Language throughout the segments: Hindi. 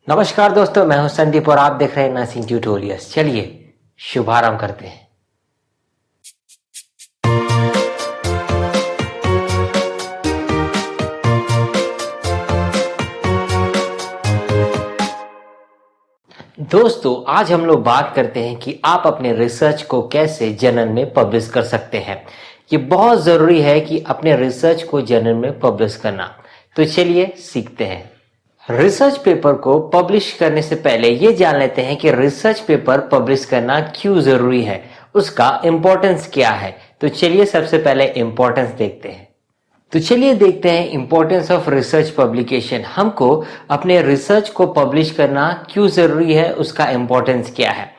नमस्कार दोस्तों, मैं हूं संदीप और आप देख रहे हैं नर्सिंग ट्यूटोरियल्स। चलिए शुभारंभ करते हैं। दोस्तों, आज हम लोग बात करते हैं कि आप अपने रिसर्च को कैसे जर्नल में पब्लिश कर सकते हैं। ये बहुत ज़रूरी है कि अपने रिसर्च को जर्नल में पब्लिश करना। तो चलिए सीखते हैं। रिसर्च पेपर को पब्लिश करने से पहले ये जान लेते हैं कि रिसर्च पेपर पब्लिश करना क्यों ज़रूरी है, उसका इम्पोर्टेंस क्या है। तो चलिए सबसे पहले इम्पोर्टेंस देखते हैं। तो चलिए देखते हैं इम्पोर्टेंस ऑफ रिसर्च पब्लिकेशन। हमको अपने रिसर्च को पब्लिश करना क्यों ज़रूरी है, उसका इम्पोर्टेंस क्या है।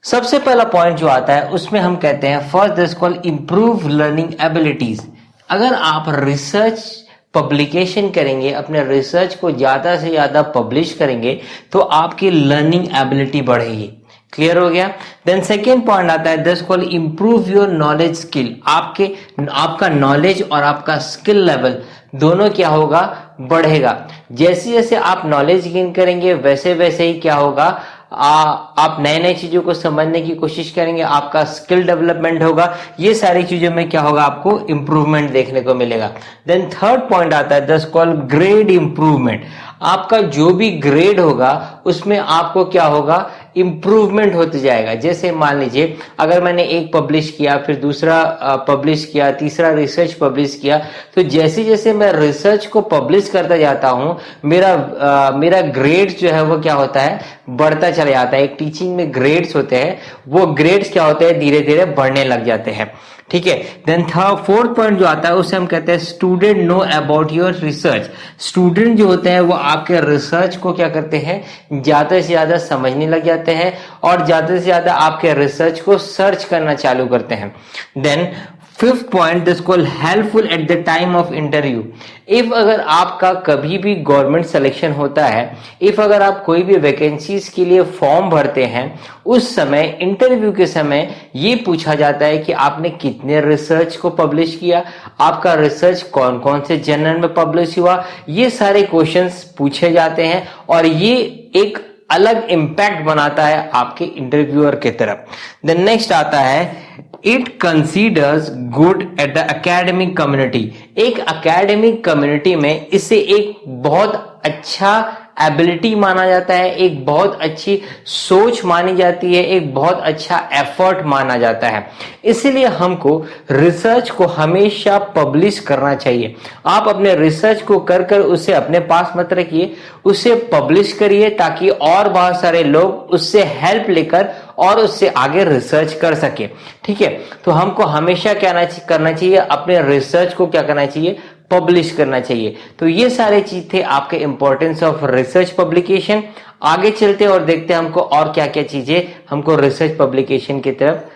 सबसे पहला पॉइंट जो आता है उसमें हम कहते हैं first this called improve learning abilities. अगर आप रिसर्च पब्लिकेशन करेंगे, अपने रिसर्च को ज़्यादा से ज़्यादा पब्लिश करेंगे तो आपकी लर्निंग एबिलिटी बढ़ेगी। क्लियर हो गया। देन सेकेंड पॉइंट आता है this called improve your knowledge skill. आपका नॉलेज और आपका स्किल लेवल दोनों क्या होगा, बढ़ेगा। जैसे जैसे आप नॉलेज गेन करेंगे वैसे वैसे ही क्या होगा, आप नए नए चीजों को समझने की कोशिश करेंगे, आपका स्किल डेवलपमेंट होगा। ये सारी चीजों में क्या होगा, आपको इंप्रूवमेंट देखने को मिलेगा। देन थर्ड पॉइंट आता है दस कॉल ग्रेड इंप्रूवमेंट। आपका जो भी ग्रेड होगा उसमें आपको क्या होगा, इंप्रूवमेंट होते जाएगा। जैसे मान लीजिए अगर मैंने एक पब्लिश किया, फिर दूसरा पब्लिश किया, तीसरा रिसर्च पब्लिश किया, तो जैसे जैसे मैं रिसर्च को पब्लिश करता जाता हूं मेरा ग्रेड जो है वो क्या होता है, बढ़ता चला जाता है। एक टीचिंग में ग्रेड्स होते हैं, वो ग्रेड्स क्या होते हैं, धीरे धीरे बढ़ने लग जाते हैं। ठीक है। देन फोर्थ पॉइंट जो आता है उसे हम कहते हैं student know about your research. Student जो होते हैं वो आपके रिसर्च को क्या करते हैं, ज्यादा से ज्यादा समझने लग जाते हैं और ज्यादा से ज्यादा आपके रिसर्च को सर्च करना चालू करते हैं। Then fifth point this called helpful at the time of interview. If अगर आपका कभी भी गवर्नमेंट सिलेक्शन होता है, इफ अगर आप कोई भी वैकेंसीज के लिए फॉर्म भरते हैं, उस समय इंटरव्यू के समय ये पूछा जाता है कि आपने कितने रिसर्च को पब्लिश किया, आपका रिसर्च कौन कौन से जर्नल में पब्लिश हुआ। ये सारे क्वेश्चंस पूछे जाते हैं और ये एक अलग इंपैक्ट बनाता है आपके इंटरव्यूअर की तरफ। देन नेक्स्ट आता है it considers good at the academic community. एक एकेडमिक कम्युनिटी में इसे एक बहुत अच्छा एबिलिटी माना जाता है, एक बहुत अच्छी सोच मानी जाती है, एक बहुत अच्छा एफर्ट माना जाता है। इसलिए हमको रिसर्च को हमेशा पब्लिश करना चाहिए। आप अपने रिसर्च को कर कर उसे अपने पास मत रखिए, उसे पब्लिश करिए ताकि और बहुत सारे लोग उससे हेल्प लेकर और उससे आगे रिसर्च कर सके। ठीक है। तो हमको हमेशा क्या करना चाहिए, अपने रिसर्च को क्या करना चाहिए, पब्लिश करना चाहिए। तो ये सारे चीज थे आपके इंपॉर्टेंस ऑफ रिसर्च पब्लिकेशन। आगे चलते हैं और देखते हैं हमको और क्या क्या चीजें हमको रिसर्च पब्लिकेशन की तरफ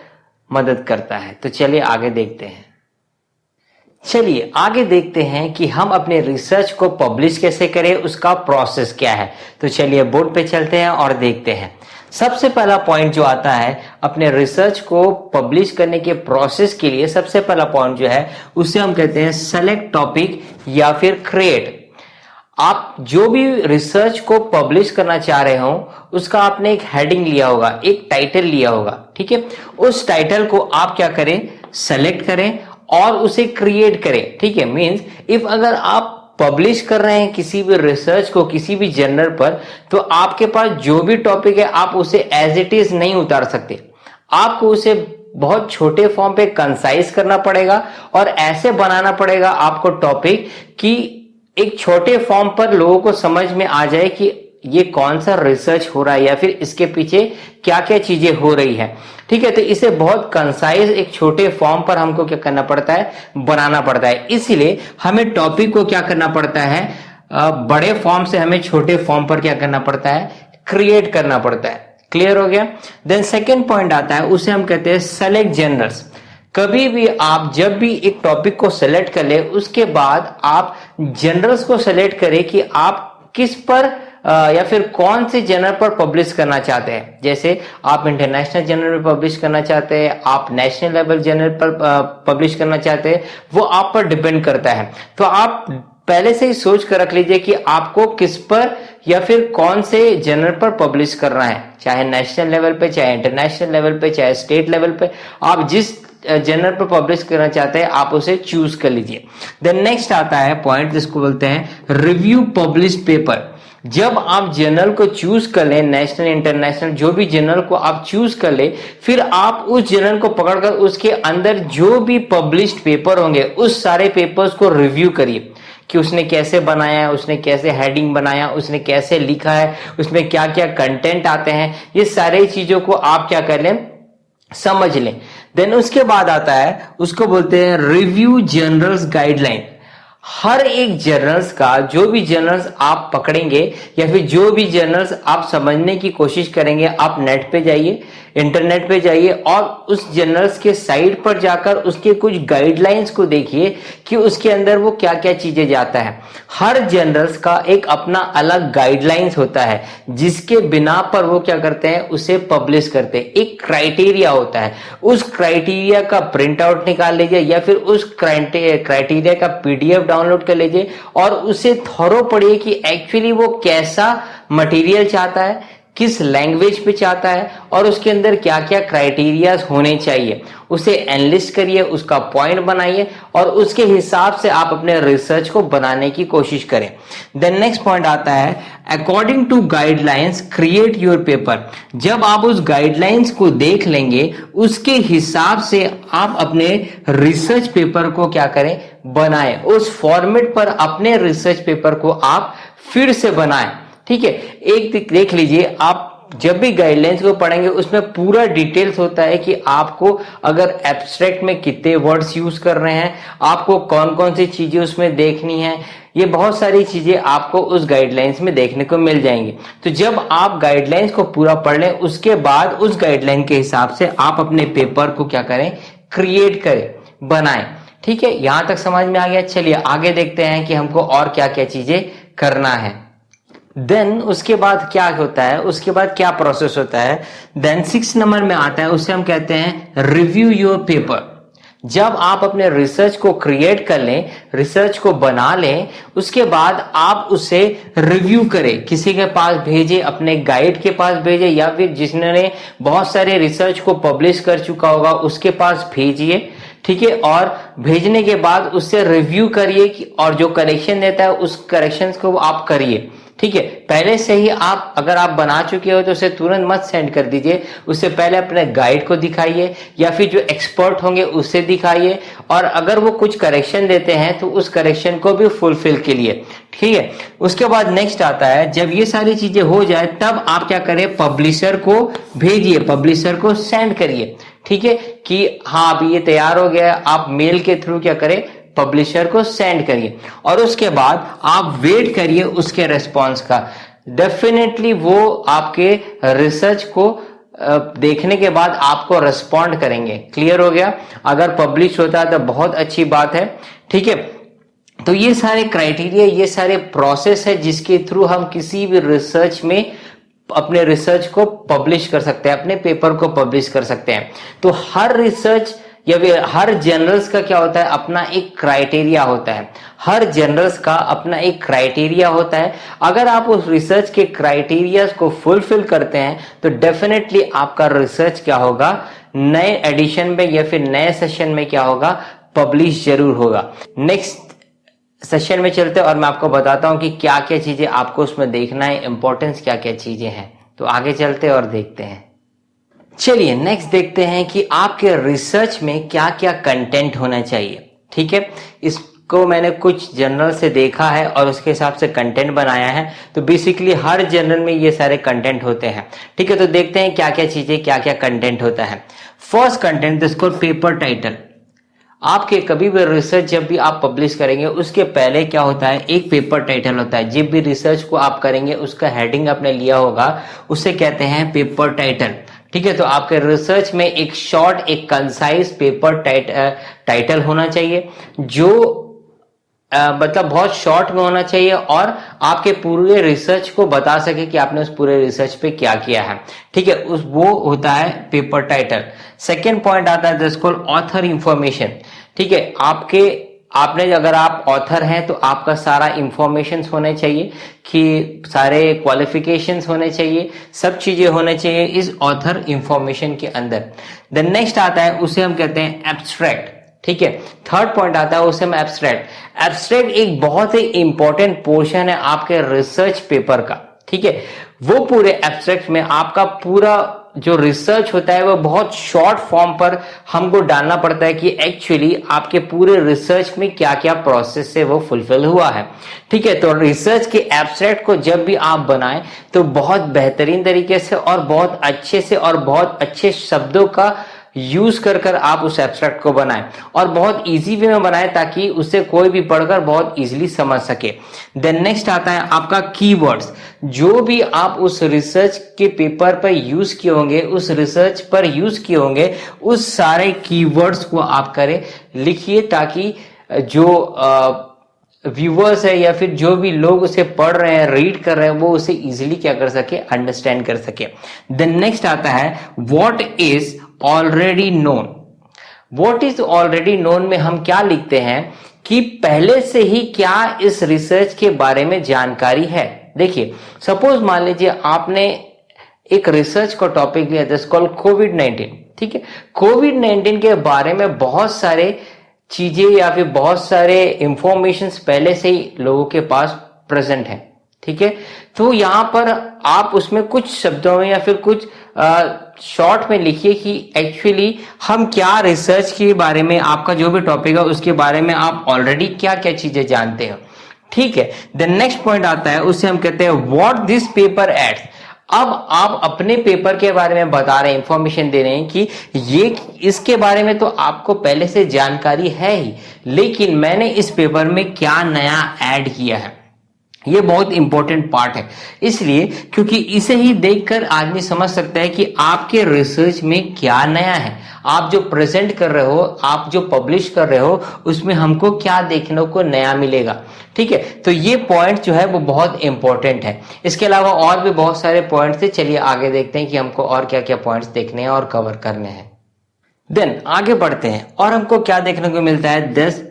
मदद करता है। तो चलिए आगे देखते हैं। चलिए आगे देखते हैं कि हम अपने रिसर्च को पब्लिश कैसे करें, उसका प्रोसेस क्या है। तो चलिए बोर्ड पे चलते हैं और देखते हैं। सबसे पहला पॉइंट जो आता है अपने रिसर्च को पब्लिश करने के प्रोसेस के लिए, सबसे पहला पॉइंट जो है उसे हम कहते हैं सेलेक्ट टॉपिक या फिर क्रिएट। आप जो भी रिसर्च को पब्लिश करना चाह रहे हो उसका आपने एक हेडिंग लिया होगा, एक टाइटल लिया होगा। ठीक है। उस टाइटल को आप क्या करें, सेलेक्ट करें और उसे क्रिएट करें। ठीक है। मींस इफ अगर आप पब्लिश कर रहे हैं किसी भी रिसर्च को किसी भी जर्नल पर, तो आपके पास जो भी टॉपिक है आप उसे एज इट इज नहीं उतार सकते। आपको उसे बहुत छोटे फॉर्म पे कंसाइज करना पड़ेगा और ऐसे बनाना पड़ेगा आपको टॉपिक कि एक छोटे फॉर्म पर लोगों को समझ में आ जाए कि ये कौन सा रिसर्च हो रहा है या फिर इसके पीछे क्या क्या चीजें हो रही है। ठीक है। तो इसे बहुत कंसाइज एक छोटे फॉर्म पर हमको क्या करना पड़ता है, बनाना पड़ता है। इसीलिए हमें टॉपिक को क्या करना पड़ता है, बड़े फॉर्म से हमें छोटे फॉर्म पर क्या करना पड़ता है, क्रिएट करना पड़ता है। क्लियर हो गया। देन सेकेंड पॉइंट आता है उसे हम कहते हैं सेलेक्ट जर्नल्स। कभी भी आप जब भी एक टॉपिक को सेलेक्ट कर ले उसके बाद आप जर्नल्स को सेलेक्ट करें कि आप किस पर या फिर कौन से जर्नल पर पब्लिश करना चाहते हैं। जैसे आप इंटरनेशनल जर्नल में पब्लिश करना चाहते हैं, आप नेशनल लेवल जर्नल पर पब्लिश करना चाहते हैं, वो आप पर डिपेंड करता है। तो आप पहले से ही सोच कर रख लीजिए कि आपको किस पर या फिर कौन से जर्नल पर पब्लिश करना है, चाहे नेशनल लेवल पे, चाहे इंटरनेशनल लेवल पे, चाहे स्टेट लेवल पे। आप जिस जर्नल पर पब्लिश करना चाहते हैं आप उसे चूज कर लीजिए। देन नेक्स्ट आता है पॉइंट जिसको बोलते हैं रिव्यू पब्लिश पेपर। जब आप जर्नल को चूज कर लें, नेशनल इंटरनेशनल जो भी जर्नल को आप चूज कर ले, फिर आप उस जर्नल को पकड़कर उसके अंदर जो भी पब्लिश्ड पेपर होंगे उस सारे पेपर्स को रिव्यू करिए कि उसने कैसे बनाया है, उसने कैसे हेडिंग बनाया, उसने कैसे लिखा है, उसमें क्या क्या कंटेंट आते हैं, ये सारे चीजों को आप क्या कर लें, समझ लें। देन उसके बाद आता है, उसको बोलते हैं रिव्यू जर्नल्स गाइडलाइन। हर एक जर्नल्स का, जो भी जर्नल्स आप पकड़ेंगे या फिर जो भी जर्नल्स आप समझने की कोशिश करेंगे, आप नेट पे जाइए, इंटरनेट पे जाइए और उस जर्नल्स के साइट पर जाकर उसके कुछ गाइडलाइंस को देखिए कि उसके अंदर वो क्या क्या चीजें जाता है। हर जर्नल्स का एक अपना अलग गाइडलाइंस होता है जिसके बिना पर वो क्या करते हैं, उसे पब्लिश करते हैं। एक क्राइटेरिया होता है, उस क्राइटेरिया का प्रिंट आउट निकाल लीजिए या फिर उस क्राइटेरिया का पीडीएफ डाउनलोड कर लीजिए और उसे थॉरो पढ़िए कि एक्चुअली वो कैसा मटेरियल चाहता है, किस लैंग्वेज पे चाहता है और उसके अंदर क्या क्या क्राइटेरियाज होने चाहिए। उसे एनालिस्ट करिए, उसका पॉइंट बनाइए और उसके हिसाब से आप अपने रिसर्च को बनाने की कोशिश करें। देन नेक्स्ट पॉइंट आता है according to guidelines create your paper. जब आप उस गाइडलाइंस को देख लेंगे उसके हिसाब से आप अपने रिसर्च पेपर को क्या करें, बनाएं। उस फॉर्मेट पर अपने रिसर्च पेपर को आप फिर से बनाएं। ठीक है, एक देख लीजिए, आप जब भी गाइडलाइंस को पढ़ेंगे उसमें पूरा डिटेल्स होता है कि आपको अगर एब्स्ट्रैक्ट में कितने वर्ड्स यूज कर रहे हैं, आपको कौन कौन सी चीजें उसमें देखनी है, ये बहुत सारी चीजें आपको उस गाइडलाइंस में देखने को मिल जाएंगी। तो जब आप गाइडलाइंस को पूरा पढ़ लें उसके बाद उस गाइडलाइन के हिसाब से आप अपने पेपर को क्या करें, क्रिएट करें, बनाएं। ठीक है, यहां तक समझ में आ गया। चलिए आगे देखते हैं कि हमको और क्या क्या चीजें करना है। देन उसके बाद क्या होता है, उसके बाद क्या प्रोसेस होता है। देन 6 नंबर में आता है, उसे हम कहते हैं रिव्यू योर पेपर। जब आप अपने रिसर्च को क्रिएट कर लें, रिसर्च को बना लें, उसके बाद आप उसे रिव्यू करें, किसी के पास भेजें, अपने गाइड के पास भेजें या फिर जिसने बहुत सारे रिसर्च को पब्लिश कर चुका होगा उसके पास भेजिए। ठीक है, और भेजने के बाद उससे रिव्यू करिए और जो करेक्शन देता है उस करेक्शंस को आप करिए। ठीक है, पहले से ही आप अगर आप बना चुके हो तो उसे तुरंत मत सेंड कर दीजिए, उससे पहले अपने गाइड को दिखाइए या फिर जो एक्सपर्ट होंगे उससे दिखाइए और अगर वो कुछ करेक्शन देते हैं तो उस करेक्शन को भी फुलफिल कीजिए। ठीक है, उसके बाद नेक्स्ट आता है, जब ये सारी चीजें हो जाए तब आप क्या करें, पब्लिशर को भेजिए, पब्लिशर को सेंड करिए। ठीक है, कि हाँ अभी ये तैयार हो गया है, आप मेल के थ्रू क्या करें, पब्लिशर को सेंड करिए और उसके बाद आप वेट करिए उसके रिस्पांस का। डेफिनेटली वो आपके रिसर्च को देखने के बाद आपको रिस्पॉन्ड करेंगे। क्लियर हो गया? अगर पब्लिश होता है तो बहुत अच्छी बात है। ठीक है, तो ये सारे क्राइटेरिया, ये सारे प्रोसेस है जिसके थ्रू हम किसी भी रिसर्च में अपने रिसर्च को पब्लिश कर सकते हैं, अपने पेपर को पब्लिश कर सकते हैं। तो हर रिसर्च या फिर हर जर्नल्स का क्या होता है, अपना एक क्राइटेरिया होता है। हर जर्नल्स का अपना एक क्राइटेरिया होता है। अगर आप उस रिसर्च के क्राइटेरियाज को फुलफिल करते हैं तो डेफिनेटली आपका रिसर्च क्या होगा, नए एडिशन में या फिर नए सेशन में क्या होगा, पब्लिश जरूर होगा। नेक्स्ट सेशन में चलते हैं और मैं आपको बताता हूं कि क्या क्या चीजें आपको उसमें देखना है, इंपॉर्टेंस क्या क्या चीजें हैं। तो आगे चलते हैं और देखते हैं। चलिए नेक्स्ट देखते हैं कि आपके रिसर्च में क्या क्या कंटेंट होना चाहिए। ठीक है, इसको मैंने कुछ जर्नल से देखा है और उसके हिसाब से कंटेंट बनाया है। तो बेसिकली हर जर्नल में ये सारे कंटेंट होते हैं। ठीक है, तो देखते हैं क्या क्या चीजें, क्या क्या कंटेंट होता है। First content is called paper title. आपके कभी भी रिसर्च जब भी आप पब्लिश करेंगे उसके पहले क्या होता है, एक पेपर टाइटल होता है। जब भी रिसर्च को आप करेंगे उसका हेडिंग आपने लिया होगा, उसे कहते हैं पेपर टाइटल। ठीक है, तो आपके रिसर्च में एक शॉर्ट, एक कंसाइज पेपर टाइटल होना चाहिए जो मतलब बहुत शॉर्ट में होना चाहिए और आपके पूरे रिसर्च को बता सके कि आपने उस पूरे रिसर्च पे क्या किया है। ठीक है, उस वो होता है पेपर टाइटल। सेकेंड पॉइंट आता है दिस कॉल्ड ऑथर इंफॉर्मेशन। ठीक है, आपके आपने अगर आप ऑथर हैं तो आपका सारा इंफॉर्मेशन होने चाहिए, कि सारे क्वालिफिकेशंस होने चाहिए, सब चीजें होने चाहिए इस ऑथर इंफॉर्मेशन के अंदर। देन नेक्स्ट आता है, उसे हम कहते हैं एब्स्ट्रैक्ट। ठीक है, थर्ड पॉइंट आता है, उसे हम एब्स्ट्रैक्ट। एब्स्ट्रैक्ट एक बहुत ही इंपॉर्टेंट पोर्शन है आपके रिसर्च पेपर का। ठीक है, वो पूरे एब्स्ट्रैक्ट में आपका पूरा जो रिसर्च होता है वो बहुत शॉर्ट फॉर्म पर हमको डालना पड़ता है कि एक्चुअली आपके पूरे रिसर्च में क्या क्या प्रोसेस से वो फुलफिल हुआ है। ठीक है, तो रिसर्च के एब्स्ट्रैक्ट को जब भी आप बनाएं तो बहुत बेहतरीन तरीके से और बहुत अच्छे से और बहुत अच्छे शब्दों का यूज कर आप उस एब्स्ट्रैक्ट को बनाएं और बहुत इजी वे में बनाएं ताकि उसे कोई भी पढ़कर बहुत इजीली समझ सके। देन नेक्स्ट आता है आपका कीवर्ड्स। जो भी आप उस रिसर्च के पेपर पर यूज किए होंगे, उस रिसर्च पर यूज किए होंगे, उस सारे कीवर्ड्स को आप करें लिखिए, ताकि जो व्यूअर्स है या फिर जो भी लोग उसे पढ़ रहे हैं, रीड कर रहे हैं, वो उसे इजीली क्या कर सके, अंडरस्टैंड कर सके। देन नेक्स्ट आता है what is already known. What is already known में हम क्या लिखते हैं कि पहले से ही क्या इस रिसर्च के बारे में जानकारी है। देखिए, सपोज मान लीजिए आपने एक रिसर्च का टॉपिक लिया, दिस कॉल्ड कोविड-19। ठीक है, कोविड-19 के बारे में बहुत सारे चीजें या फिर बहुत सारे इंफॉर्मेशन पहले से ही लोगों के पास प्रेजेंट है। ठीक है, तो यहां पर आप उसमें कुछ शब्दों में या फिर कुछ शॉर्ट में लिखिए कि एक्चुअली हम क्या रिसर्च के बारे में, आपका जो भी टॉपिक है उसके बारे में आप ऑलरेडी क्या क्या चीजें जानते हो। ठीक है, देन नेक्स्ट पॉइंट आता है, उसे हम कहते हैं व्हाट दिस पेपर एड्स। अब आप अपने पेपर के बारे में बता रहे हैं, इंफॉर्मेशन दे रहे हैं कि ये इसके बारे में तो आपको पहले से जानकारी है ही, लेकिन मैंने इस पेपर में क्या नया ऐड किया है। ये बहुत इंपॉर्टेंट पार्ट है, इसलिए क्योंकि इसे ही देखकर आदमी समझ सकता है कि आपके रिसर्च में क्या नया है, आप जो प्रेजेंट कर रहे हो, आप जो पब्लिश कर रहे हो, उसमें हमको क्या देखने को नया मिलेगा। ठीक है, तो ये पॉइंट जो है वो बहुत इंपॉर्टेंट है। इसके अलावा और भी बहुत सारे पॉइंट्स है, चलिए आगे देखते हैं कि हमको और क्या क्या पॉइंट्स देखने हैं और कवर करने हैं। देन आगे बढ़ते हैं और हमको क्या देखने को मिलता है, 10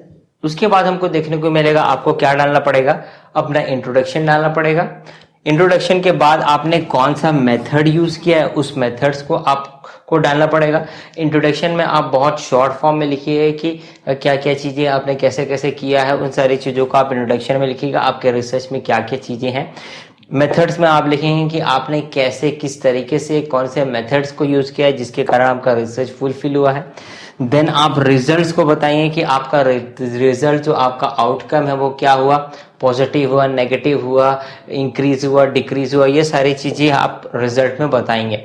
उसके बाद हमको देखने को मिलेगा, आपको क्या डालना पड़ेगा, अपना इंट्रोडक्शन डालना पड़ेगा। इंट्रोडक्शन के बाद आपने कौन सा मेथड यूज किया है, उस मेथड्स को आपको डालना पड़ेगा। इंट्रोडक्शन में आप बहुत शॉर्ट फॉर्म में लिखिए कि क्या क्या चीजें आपने कैसे कैसे किया है, उन सारी चीजों को आप इंट्रोडक्शन में लिखिएगा। आपके रिसर्च में क्या क्या चीजें हैं। मेथड्स में आप लिखेंगे कि आपने कैसे, किस तरीके से, कौन से मेथड्स को यूज किया है जिसके कारण आपका रिसर्च फुलफिल हुआ है। देन आप रिजल्ट्स को बताइए कि आपका रिजल्ट जो आपका आउटकम है वो क्या हुआ, पॉजिटिव हुआ, नेगेटिव हुआ, इंक्रीज हुआ, डिक्रीज हुआ, ये सारी चीजें आप रिजल्ट में बताएंगे।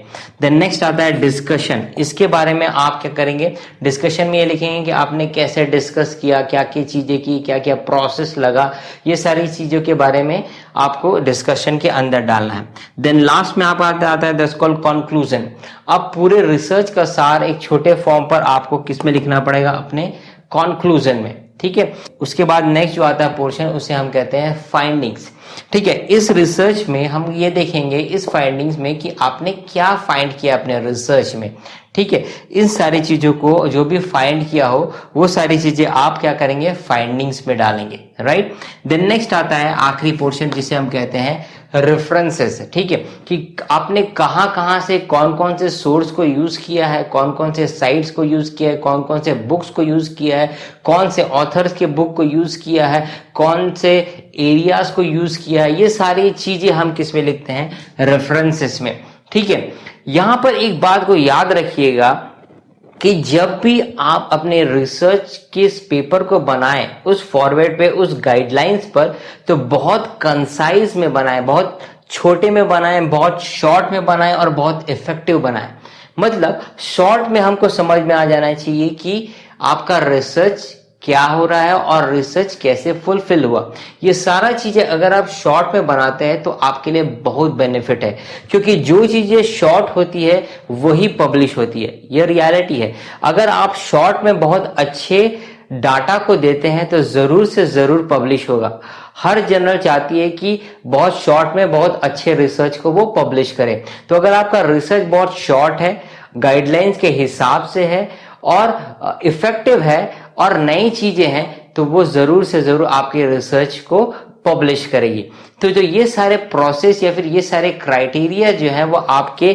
देन नेक्स्ट आता है डिस्कशन। इसके बारे में आप क्या करेंगे, डिस्कशन में ये लिखेंगे कि आपने कैसे डिस्कस किया, क्या क्या चीजें की, क्या क्या प्रोसेस लगा, ये सारी चीजों के बारे में आपको डिस्कशन के अंदर डालना है। देन लास्ट में आप आता है दैट्स कॉल्ड कंक्लूजन। अब पूरे रिसर्च का सार एक छोटे फॉर्म पर आपको किस में लिखना पड़ेगा, अपने कंक्लूजन में। ठीक है, उसके बाद नेक्स्ट जो आता है पोर्शन, उसे हम कहते हैं फाइंडिंग्स। ठीक है, इस रिसर्च में हम ये देखेंगे इस फाइंडिंग्स में कि आपने क्या फाइंड किया अपने रिसर्च में। ठीक है, इन सारी चीजों को जो भी फाइंड किया हो वो सारी चीजें आप क्या करेंगे, फाइंडिंग्स में डालेंगे। राइट, देन नेक्स्ट आता है आखिरी पोर्शन जिसे हम कहते हैं रेफरेंसेस। ठीक है, कि आपने कहां कहां से कौन कौन से सोर्स को यूज किया है, कौन कौन से साइट्स को यूज किया है, कौन कौन से बुक्स को यूज किया है, कौन से ऑथर्स के बुक को यूज किया है, कौन से एरियाज को यूज किया है, ये सारी चीजें हम किस में लिखते हैं, रेफरेंसेस में। ठीक है, यहां पर एक बात को याद रखिएगा कि जब भी आप अपने रिसर्च के इस पेपर को बनाएं, उस फॉर्मेट पे, उस गाइडलाइंस पर, तो बहुत कंसाइज में बनाएं, बहुत छोटे में बनाएं, बहुत शॉर्ट में बनाएं और बहुत इफेक्टिव बनाएं। मतलब शॉर्ट में हमको समझ में आ जाना चाहिए कि आपका रिसर्च क्या हो रहा है और रिसर्च कैसे फुलफिल हुआ। ये सारा चीजें अगर आप शॉर्ट में बनाते हैं तो आपके लिए बहुत बेनिफिट है, क्योंकि जो चीजें शॉर्ट होती है वही पब्लिश होती है, ये रियलिटी है। अगर आप शॉर्ट में बहुत अच्छे डाटा को देते हैं तो जरूर से जरूर पब्लिश होगा। हर जर्नल चाहती है कि बहुत शॉर्ट में बहुत अच्छे रिसर्च को वो पब्लिश करे। तो अगर आपका रिसर्च बहुत शॉर्ट है, गाइडलाइंस के हिसाब से है और इफेक्टिव है और नई चीजें हैं, तो वो जरूर से जरूर आपके रिसर्च को पब्लिश करेगी। तो जो ये सारे प्रोसेस या फिर ये सारे क्राइटेरिया जो है वो आपके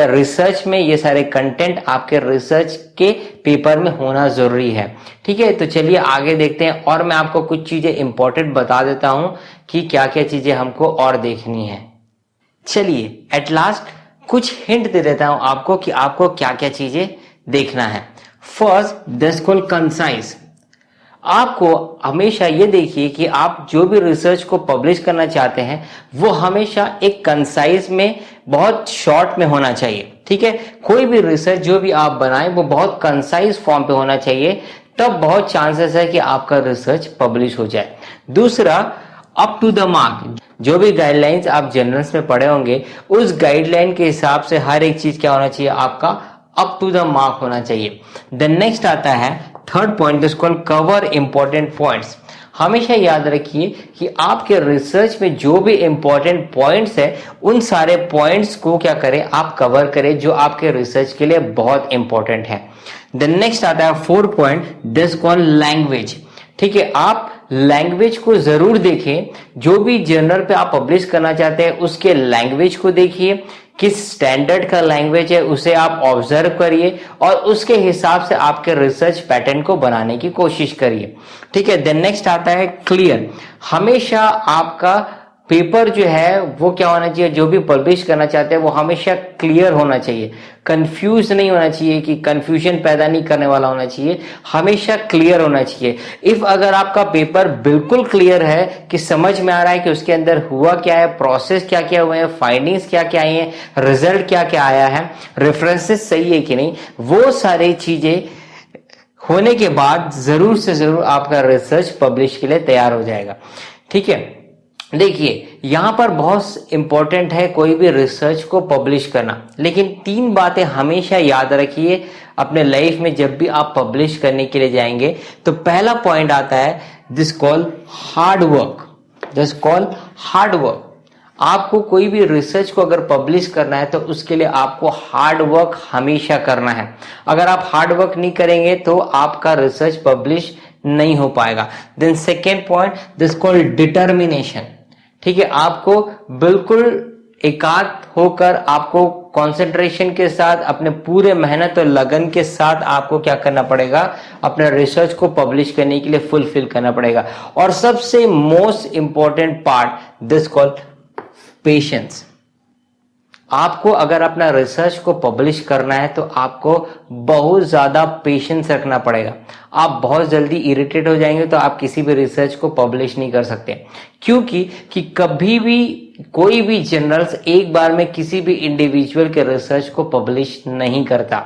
रिसर्च में, ये सारे कंटेंट आपके रिसर्च के पेपर में होना जरूरी है। ठीक है, तो चलिए आगे देखते हैं और मैं आपको कुछ चीजें इंपॉर्टेंट बता देता हूं कि क्या क्या चीजें हमको और देखनी है। चलिए एट लास्ट कुछ हिंट दे देता हूं आपको कि आपको क्या क्या चीजें देखना है। First, this call concise. आपको हमेशा ये देखिए कि आप जो भी रिसर्च को पब्लिश करना चाहते हैं वो हमेशा एक कंसाइज में, बहुत शॉर्ट में होना चाहिए। ठीक है, कोई भी रिसर्च जो भी आप बनाएं वो बहुत कंसाइज फॉर्म पे होना चाहिए, तब बहुत चांसेस है कि आपका रिसर्च पब्लिश हो जाए। दूसरा, अप टू द मार्क। जो भी गाइडलाइंस आप जर्नल्स में पढ़े होंगे उस गाइडलाइन के हिसाब से हर एक चीज क्या होना चाहिए, आपका अप टू द मार्क होना चाहिए। देन नेक्स्ट आता है third point, this called cover important points. हमेशा याद रखिए कि आपके रिसर्च में जो भी इंपॉर्टेंट पॉइंट्स है उन सारे पॉइंट्स को क्या करें, आप कवर करें जो आपके रिसर्च के लिए बहुत इंपॉर्टेंट है। देन नेक्स्ट आता है fourth point, this called language. ठीक है, आप लैंग्वेज को जरूर देखें। जो भी जर्नल पे आप पब्लिश करना चाहते हैं उसके लैंग्वेज को देखिए, किस स्टैंडर्ड का लैंग्वेज है उसे आप ऑब्जर्व करिए और उसके हिसाब से आपके रिसर्च पैटर्न को बनाने की कोशिश करिए। ठीक है, देन नेक्स्ट आता है क्लियर। हमेशा आपका पेपर जो है वो क्या होना चाहिए, जो भी पब्लिश करना चाहते हैं वो हमेशा क्लियर होना चाहिए, कंफ्यूज नहीं होना चाहिए, कि कंफ्यूजन पैदा नहीं करने वाला होना चाहिए, हमेशा क्लियर होना चाहिए। इफ अगर आपका पेपर बिल्कुल क्लियर है कि समझ में आ रहा है कि उसके अंदर हुआ क्या है, प्रोसेस क्या क्या हुए हैं, फाइंडिंग्स क्या क्या आई हैं, रिजल्ट क्या क्या आया है, रेफरेंसेस सही है कि नहीं, वो सारी चीजें होने के बाद जरूर से जरूर आपका रिसर्च पब्लिश के लिए तैयार हो जाएगा। ठीक है, देखिए यहां पर बहुत इंपॉर्टेंट है कोई भी रिसर्च को पब्लिश करना, लेकिन 3 बातें हमेशा याद रखिए अपने लाइफ में जब भी आप पब्लिश करने के लिए जाएंगे। तो पहला पॉइंट आता है this call hard work. This call hard work. आपको कोई भी रिसर्च को अगर पब्लिश करना है तो उसके लिए आपको हार्ड वर्क हमेशा करना है। अगर आप हार्ड वर्क नहीं करेंगे तो आपका रिसर्च पब्लिश नहीं हो पाएगा। Then second point, this call determination. ठीक है, आपको बिल्कुल एकाग्र होकर, आपको कंसंट्रेशन के साथ, अपने पूरे मेहनत और लगन के साथ आपको क्या करना पड़ेगा, अपने रिसर्च को पब्लिश करने के लिए फुलफिल करना पड़ेगा। और सबसे most important part, this call patience. आपको अगर अपना रिसर्च को पब्लिश करना है तो आपको बहुत ज्यादा पेशेंस रखना पड़ेगा। आप बहुत जल्दी इरिटेट हो जाएंगे तो आप किसी भी रिसर्च को पब्लिश नहीं कर सकते, क्योंकि कभी भी कोई भी जर्नल्स एक बार में किसी भी इंडिविजुअल के रिसर्च को पब्लिश नहीं करता।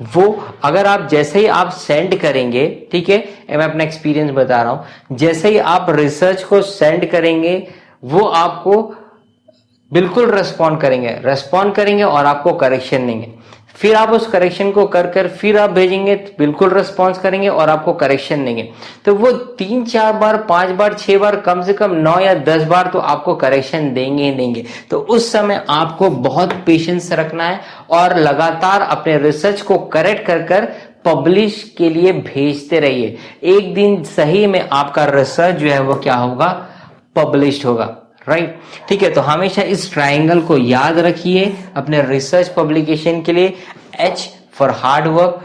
वो अगर आप जैसे ही आप सेंड करेंगे, ठीक है, मैं अपना एक्सपीरियंस बता रहा हूं, जैसे ही आप रिसर्च को सेंड करेंगे वो आपको बिल्कुल रेस्पॉन्ड करेंगे और आपको करेक्शन देंगे। फिर आप उस करेक्शन को कर फिर आप भेजेंगे, बिल्कुल रेस्पॉन्स करेंगे और आपको करेक्शन देंगे। तो वो 3-4 बार, 5 बार, 6 बार, कम से कम 9 या 10 बार तो आपको करेक्शन देंगे ही देंगे। तो उस समय आपको बहुत पेशेंस रखना है और लगातार अपने रिसर्च को करेक्ट कर पब्लिश के लिए भेजते रहिए। एक दिन सही में आपका रिसर्च जो है वो क्या होगा, पब्लिश होगा। राइट, ठीक है, तो हमेशा इस ट्रायंगल को याद रखिए अपने रिसर्च पब्लिकेशन के लिए। H for hard work,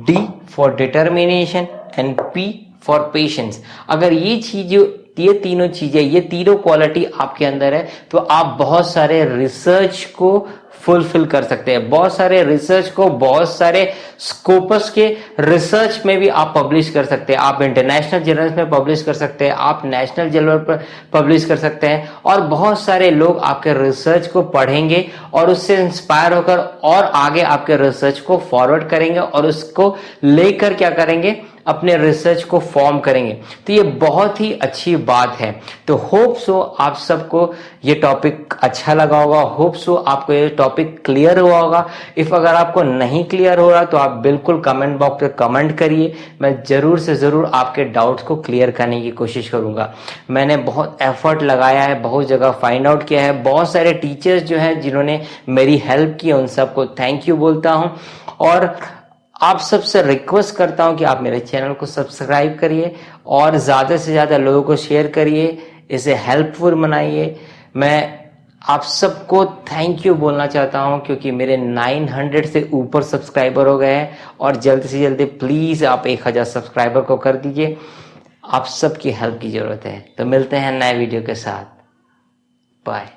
D for determination and P for patience. अगर ये तीनों चीजें, ये तीनों क्वालिटी आपके अंदर है तो आप बहुत सारे रिसर्च को फुलफिल कर सकते हैं। बहुत सारे रिसर्च को, बहुत सारे स्कोपस के रिसर्च में भी आप पब्लिश कर सकते हैं। आप इंटरनेशनल जर्नल्स में पब्लिश कर सकते हैं, आप नेशनल जर्नल पर पब्लिश कर सकते हैं और बहुत सारे लोग आपके रिसर्च को पढ़ेंगे और उससे इंस्पायर होकर और आगे आपके रिसर्च को फॉरवर्ड करेंगे और उसको लेकर क्या करेंगे, अपने रिसर्च को फॉर्म करेंगे। तो ये बहुत ही अच्छी बात है। तो होप सो आप सबको ये टॉपिक अच्छा लगा होगा, होप सो आपको ये टॉपिक क्लियर हुआ होगा। इफ अगर आपको नहीं क्लियर हो रहा तो आप बिल्कुल कमेंट बॉक्स पे कमेंट करिए, मैं जरूर से जरूर आपके डाउट्स को क्लियर करने की कोशिश करूंगा। मैंने बहुत एफर्ट लगाया है, बहुत जगह फाइंड आउट किया है, बहुत सारे टीचर्स जो हैं जिन्होंने मेरी हेल्प की, उन सबको थैंक यू बोलता हूं। और आप सबसे रिक्वेस्ट करता हूं कि आप मेरे चैनल को सब्सक्राइब करिए और ज़्यादा से ज़्यादा लोगों को शेयर करिए, इसे हेल्पफुल बनाइए। मैं आप सबको थैंक यू बोलना चाहता हूं क्योंकि मेरे 900 से ऊपर सब्सक्राइबर हो गए हैं और जल्दी से जल्दी प्लीज़ आप 1000 सब्सक्राइबर को कर दीजिए। आप सबकी हेल्प की ज़रूरत है। तो मिलते हैं नए वीडियो के साथ। बाय।